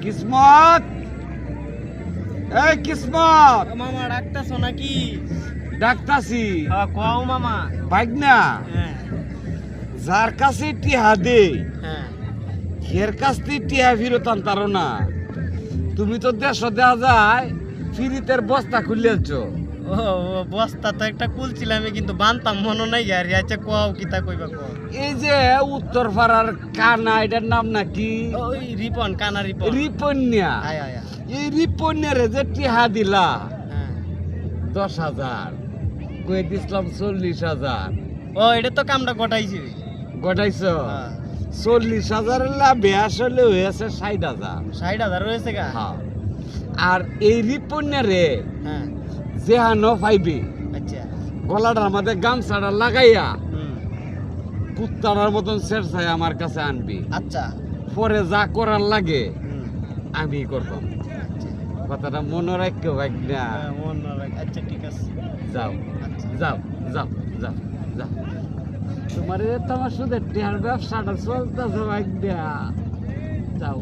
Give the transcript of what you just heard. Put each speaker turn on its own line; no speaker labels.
কিসমত, এই কিসমত,
মামা ডাকতাছো নাকি?
ডাকতাছি।
কও মামা।
ভাগনা,
হ্যাঁ
যার কাছে টিহা দে
হ্যাঁ
এর কাছ থেকে টিহা ফিরত আনতারো না। তুমি তো দেশ দেওয়া যায় ফিরিতের বস্তা খুলিয়েছো।
ও বস্তা তো একটা কুলছিলাম কিন্তু বানতাম মনে নাই আর আচ্ছা কও কিতা কইবা কও।
এই যে উত্তর পাড়ার কানা, এটার নাম নাকি?
ওই রিপন কানা রিপন।
রিপন্যা।
আয় আয় আয়।
এই রিপন্যারে যে টিহা দিলা
হ্যাঁ
10,000, কয়ে দিছিলাম 40,000।
ও এটা তো কামটা গটাইছি।
গটাইছ
হ্যাঁ
40,000 লাভে আসলে হয়েছে 60,000।
60,000 হয়েছে গা।
হ্যাঁ, আর এই রিপন্যারে
হ্যাঁ
যেহানো পাইবি
আচ্ছা
গলাটার মধ্যে গামছাটা লাগাইয়া
হুম
কুত্তার মতন শেরছাই আমার কাছে আনবি।
আচ্ছা
পরে যা করার লাগে
হুম
আমি করব। কথাটা মনে রাখো ভাগনা।
মন না রাখ। আচ্ছা ঠিক আছে
যাও
আচ্ছা
যাও যাও যাও যাও। তোমার তোমার শুধু টেহার ব্যবসাটা চলতেছে ভাগনা। যাও।